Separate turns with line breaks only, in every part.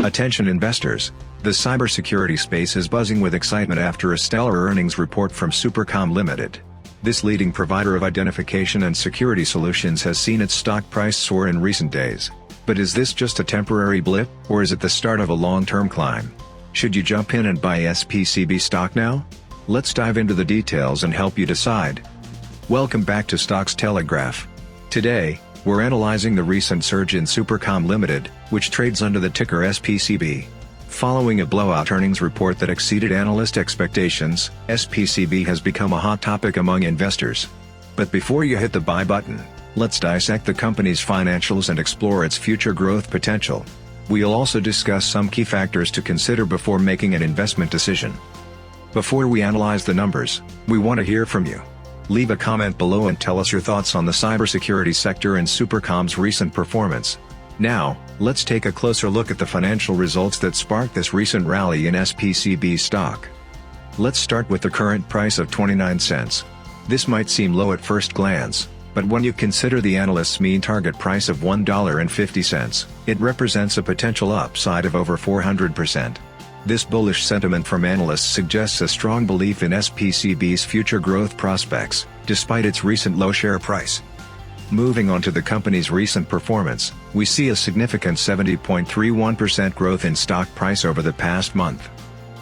Attention investors! The cybersecurity space is buzzing with excitement after a stellar earnings report from SuperCom Ltd. This leading provider of identification and security solutions has seen its stock price soar in recent days. But is this just a temporary blip, or is it the start of a long-term climb? Should you jump in and buy SPCB stock now? Let's dive into the details and help you decide. Welcome back to Stocks Telegraph. Today, we're analyzing the recent surge in SuperCom Ltd, which trades under the ticker SPCB. Following a blowout earnings report that exceeded analyst expectations, SPCB has become a hot topic among investors. But before you hit the buy button, let's dissect the company's financials and explore its future growth potential. We'll also discuss some key factors to consider before making an investment decision. Before we analyze the numbers, we want to hear from you. Leave a comment below and tell us your thoughts on the cybersecurity sector and SuperCom's recent performance. Now, let's take a closer look at the financial results that sparked this recent rally in SPCB stock. Let's start with the current price of 29 cents. This might seem low at first glance, but when you consider the analyst's mean target price of $1.50, it represents a potential upside of over 400%. This bullish sentiment from analysts suggests a strong belief in SPCB's future growth prospects, despite its recent low share price. Moving on to the company's recent performance, we see a significant 70.31% growth in stock price over the past month.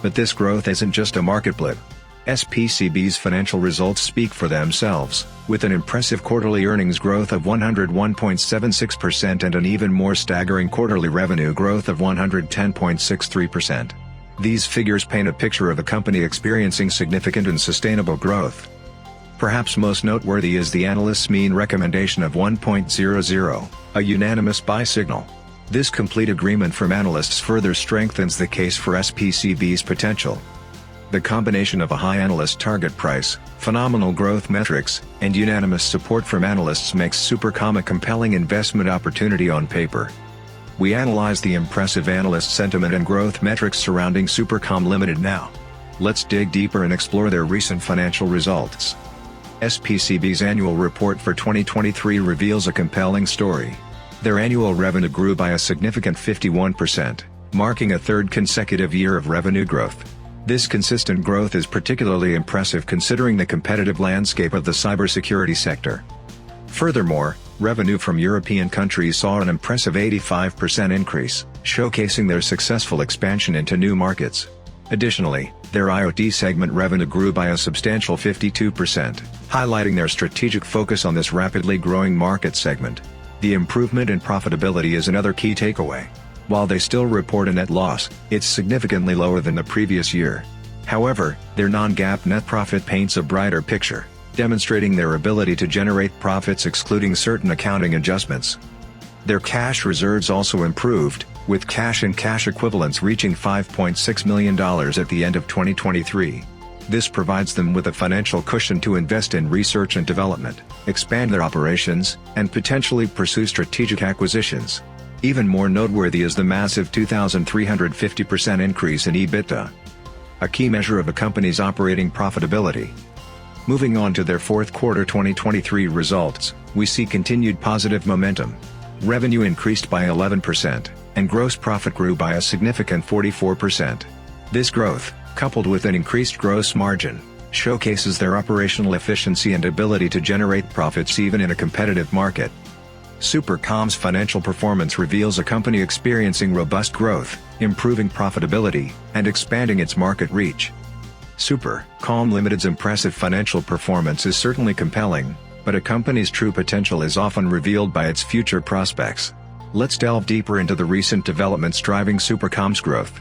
But this growth isn't just a market blip. SPCB's financial results speak for themselves, with an impressive quarterly earnings growth of 101.76% and an even more staggering quarterly revenue growth of 110.63%. These figures paint a picture of a company experiencing significant and sustainable growth. Perhaps most noteworthy is the analyst's mean recommendation of 1.00, a unanimous buy signal. This complete agreement from analysts further strengthens the case for SPCB's potential. The combination of a high analyst target price, phenomenal growth metrics, and unanimous support from analysts makes SuperCom a compelling investment opportunity on paper. We analyze the impressive analyst sentiment and growth metrics surrounding SuperCom Ltd now. Let's dig deeper and explore their recent financial results. SPCB's annual report for 2023 reveals a compelling story. Their annual revenue grew by a significant 51%, marking a third consecutive year of revenue growth. This consistent growth is particularly impressive considering the competitive landscape of the cybersecurity sector. Furthermore, revenue from European countries saw an impressive 85% increase, showcasing their successful expansion into new markets. Additionally, their IoT segment revenue grew by a substantial 52%, highlighting their strategic focus on this rapidly growing market segment. The improvement in profitability is another key takeaway. While they still report a net loss, it's significantly lower than the previous year. However, their non-GAAP net profit paints a brighter picture, demonstrating their ability to generate profits excluding certain accounting adjustments. Their cash reserves also improved, with cash and cash equivalents reaching $5.6 million at the end of 2023. This provides them with a financial cushion to invest in research and development, expand their operations, and potentially pursue strategic acquisitions. Even more noteworthy is the massive 2,350% increase in EBITDA, a key measure of a company's operating profitability. Moving on to their fourth quarter 2023 results, we see continued positive momentum. Revenue increased by 11%, and gross profit grew by a significant 44%. This growth, coupled with an increased gross margin, showcases their operational efficiency and ability to generate profits even in a competitive market. SuperCom's financial performance reveals a company experiencing robust growth, improving profitability, and expanding its market reach. SuperCom Ltd's impressive financial performance is certainly compelling, but a company's true potential is often revealed by its future prospects. Let's delve deeper into the recent developments driving SuperCom's growth.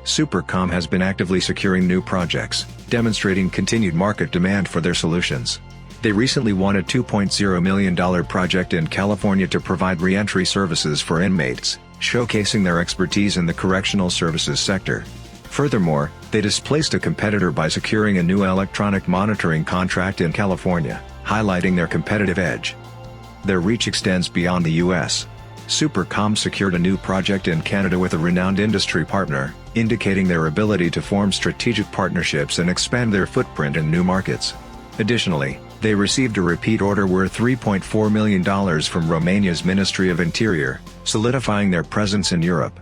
SuperCom has been actively securing new projects, demonstrating continued market demand for their solutions. They recently won a $2.0 million project in California to provide re-entry services for inmates, showcasing their expertise in the correctional services sector. Furthermore, they displaced a competitor by securing a new electronic monitoring contract in California, highlighting their competitive edge. Their reach extends beyond the U.S. SuperCom secured a new project in Canada with a renowned industry partner, indicating their ability to form strategic partnerships and expand their footprint in new markets. Additionally, they received a repeat order worth $3.4 million from Romania's Ministry of Interior, solidifying their presence in Europe.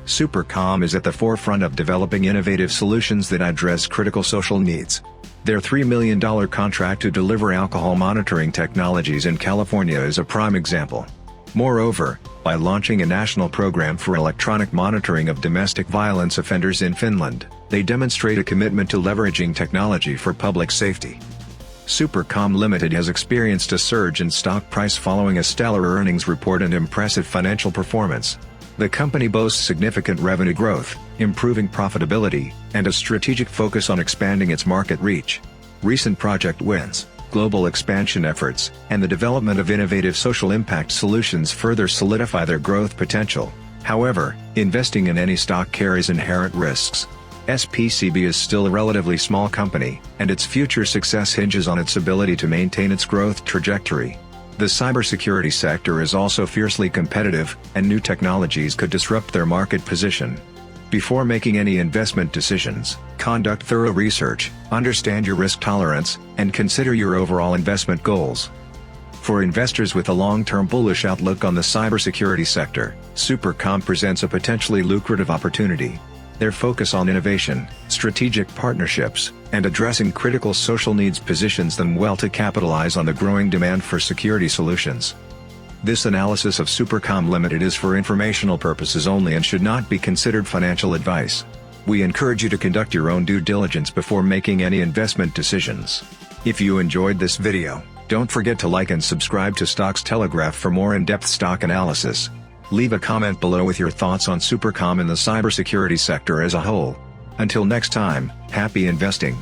SuperCom is at the forefront of developing innovative solutions that address critical social needs. Their $3 million contract to deliver alcohol monitoring technologies in California is a prime example. Moreover, by launching a national program for electronic monitoring of domestic violence offenders in Finland, they demonstrate a commitment to leveraging technology for public safety. SuperCom Ltd has experienced a surge in stock price following a stellar earnings report and impressive financial performance. The company boasts significant revenue growth, improving profitability, and a strategic focus on expanding its market reach. Recent project wins, global expansion efforts, and the development of innovative social impact solutions further solidify their growth potential. However, investing in any stock carries inherent risks. SPCB is still a relatively small company, and its future success hinges on its ability to maintain its growth trajectory. The cybersecurity sector is also fiercely competitive, and new technologies could disrupt their market position. Before making any investment decisions, conduct thorough research, understand your risk tolerance, and consider your overall investment goals. For investors with a long-term bullish outlook on the cybersecurity sector, SuperCom presents a potentially lucrative opportunity. Their focus on innovation, strategic partnerships, and addressing critical social needs positions them well to capitalize on the growing demand for security solutions. This analysis of SuperCom Ltd is for informational purposes only and should not be considered financial advice. We encourage you to conduct your own due diligence before making any investment decisions. If you enjoyed this video, don't forget to like and subscribe to Stocks Telegraph for more in-depth stock analysis. Leave a comment below with your thoughts on SuperCom and the cybersecurity sector as a whole. Until next time, happy investing.